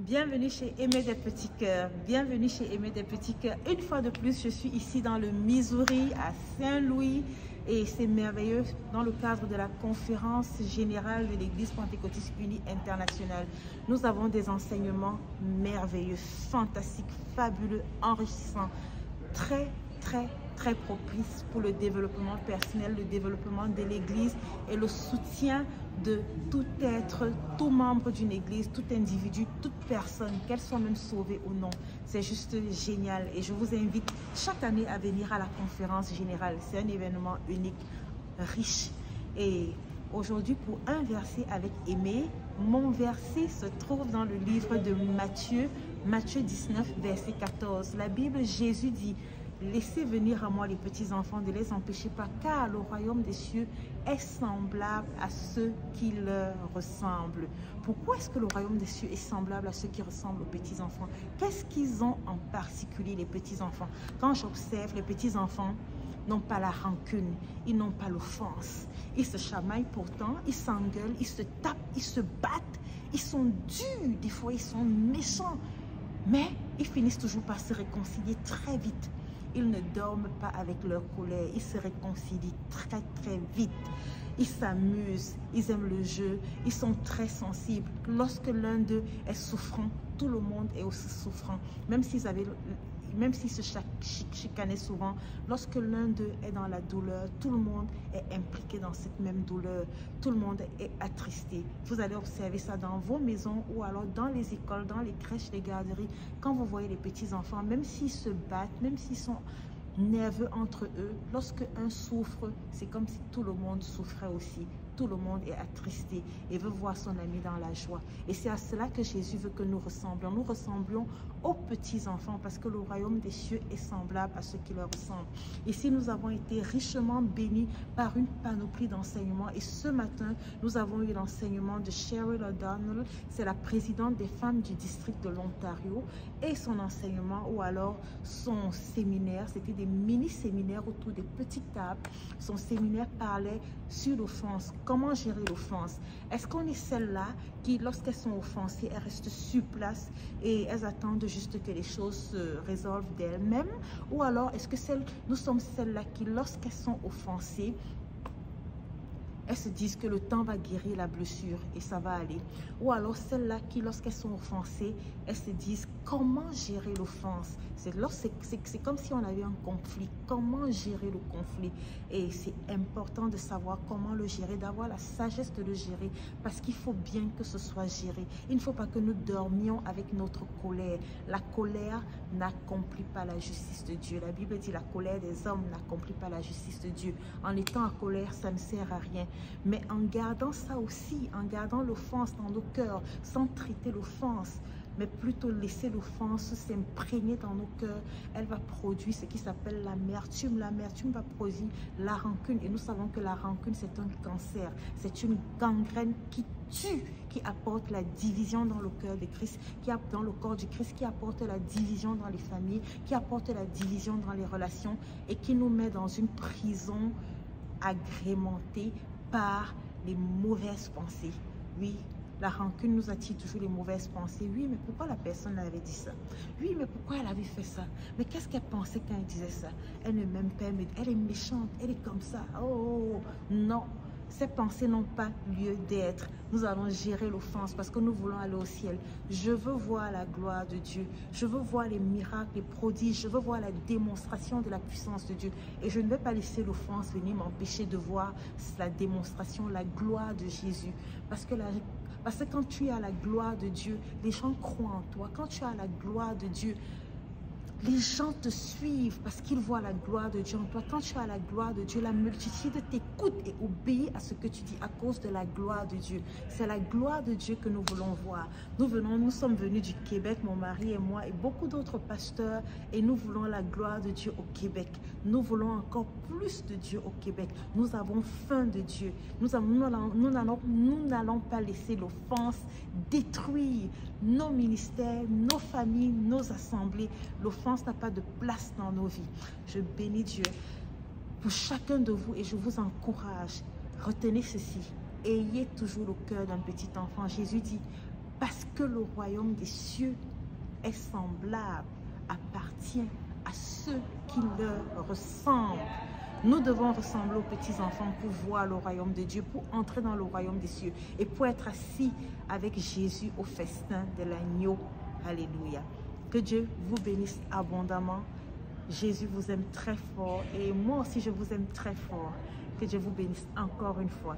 Bienvenue chez Aimer des Petits Cœurs. Bienvenue chez Aimer des Petits Cœurs. Une fois de plus, je suis ici dans le Missouri, à Saint-Louis. Et c'est merveilleux dans le cadre de la conférence générale de l'Église Pentecôtiste Unie Internationale. Nous avons des enseignements merveilleux, fantastiques, fabuleux, enrichissants, très propices pour le développement personnel, le développement de l'Église et le soutien de tout être, tout membre d'une église, tout individu, toute personne, qu'elle soit même sauvée ou non. C'est juste génial et je vous invite chaque année à venir à la conférence générale. C'est un événement unique, riche. Et aujourd'hui, pour un verset avec Aimé, mon verset se trouve dans le livre de Matthieu, Matthieu 19, verset 14. La Bible, Jésus dit: laissez venir à moi les petits enfants, ne les empêchez pas, car le royaume des cieux est semblable à ceux qui leur ressemblent. Pourquoi est-ce que le royaume des cieux est semblable à ceux qui ressemblent aux petits enfants? Qu'est-ce qu'ils ont en particulier, les petits enfants? Quand j'observe, les petits enfants n'ont pas la rancune, ils n'ont pas l'offense. Ils se chamaillent pourtant, ils s'engueulent, ils se tapent, ils se battent, ils sont durs, des fois ils sont méchants, mais ils finissent toujours par se réconcilier très vite. Ils ne dorment pas avec leur colère, ils se réconcilient très vite. Ils s'amusent, ils aiment le jeu, ils sont très sensibles. Lorsque l'un d'eux est souffrant, tout le monde est aussi souffrant. Même s'ils se chicanaient souvent, lorsque l'un d'eux est dans la douleur, tout le monde est impliqué dans cette même douleur. Tout le monde est attristé. Vous allez observer ça dans vos maisons ou alors dans les écoles, dans les crèches, les garderies. Quand vous voyez les petits-enfants, même s'ils se battent, même s'ils sont nerveux entre eux, lorsque un souffre, c'est comme si tout le monde souffrait aussi. Tout le monde est attristé et veut voir son ami dans la joie. Et c'est à cela que Jésus veut que nous ressemblions. Nous ressemblons aux petits-enfants parce que le royaume des cieux est semblable à ceux qui leur ressemblent. Ici, nous avons été richement bénis par une panoplie d'enseignements. Et ce matin, nous avons eu l'enseignement de Cheryl O'Donnell. C'est la présidente des femmes du district de l'Ontario. Et son enseignement, ou alors son séminaire, c'était des mini-séminaires autour des petites tables. Son séminaire parlait sur l'offense. Comment gérer l'offense? Est-ce qu'on est celle-là qui, lorsqu'elles sont offensées, elles restent sur place et elles attendent juste que les choses se résolvent d'elles-mêmes? Ou alors, est-ce que nous sommes celles-là qui, lorsqu'elles sont offensées, elles se disent que le temps va guérir la blessure et ça va aller? Ou alors celles-là qui, lorsqu'elles sont offensées, elles se disent comment gérer l'offense? C'est comme si on avait un conflit. Comment gérer le conflit? Et c'est important de savoir comment le gérer, d'avoir la sagesse de le gérer, parce qu'il faut bien que ce soit géré. Il ne faut pas que nous dormions avec notre colère. La colère n'accomplit pas la justice de Dieu. La Bible dit la colère des hommes n'accomplit pas la justice de Dieu. En étant en colère, ça ne sert à rien. Mais en gardant ça aussi, en gardant l'offense dans nos cœurs, sans traiter l'offense, mais plutôt laisser l'offense s'imprégner dans nos cœurs, elle va produire ce qui s'appelle l'amertume. L'amertume va produire la rancune. Et nous savons que la rancune, c'est un cancer. C'est une gangrène qui tue, qui apporte la division dans le cœur de Christ, dans le corps du Christ, qui apporte la division dans les familles, qui apporte la division dans les relations et qui nous met dans une prison agrémentée par les mauvaises pensées. Oui, la rancune nous attire toujours les mauvaises pensées. Oui, mais pourquoi la personne avait dit ça? Oui, mais pourquoi elle avait fait ça? Mais qu'est-ce qu'elle pensait quand elle disait ça? Elle ne m'aime pas, mais elle est méchante, elle est comme ça. Oh, non. Ces pensées n'ont pas lieu d'être. Nous allons gérer l'offense parce que nous voulons aller au ciel. Je veux voir la gloire de Dieu. Je veux voir les miracles, les prodiges. Je veux voir la démonstration de la puissance de Dieu. Et je ne vais pas laisser l'offense venir m'empêcher de voir la démonstration, la gloire de Jésus. Parce que quand tu as la gloire de Dieu, les gens croient en toi. Quand tu as la gloire de Dieu, les gens te suivent parce qu'ils voient la gloire de Dieu en toi. Quand tu as la gloire de Dieu, la multitude t'écoute et obéit à ce que tu dis à cause de la gloire de Dieu. C'est la gloire de Dieu que nous voulons voir. Nous sommes venus du Québec, mon mari et moi, et beaucoup d'autres pasteurs, et nous voulons la gloire de Dieu au Québec. Nous voulons encore plus de Dieu au Québec. Nous avons faim de Dieu. Nous n'allons pas laisser l'offense détruire nos ministères, nos familles, nos assemblées. L'offense n'a pas de place dans nos vies. Je bénis Dieu pour chacun de vous et je vous encourage. Retenez ceci. Ayez toujours le cœur d'un petit enfant. Jésus dit, Parce que le royaume des cieux est semblable, appartient à ceux qui leur ressemblent. Nous devons ressembler aux petits-enfants pour voir le royaume de Dieu, pour entrer dans le royaume des cieux et pour être assis avec Jésus au festin de l'agneau. Alléluia. Que Dieu vous bénisse abondamment. Jésus vous aime très fort et moi aussi je vous aime très fort. Que Dieu vous bénisse encore une fois.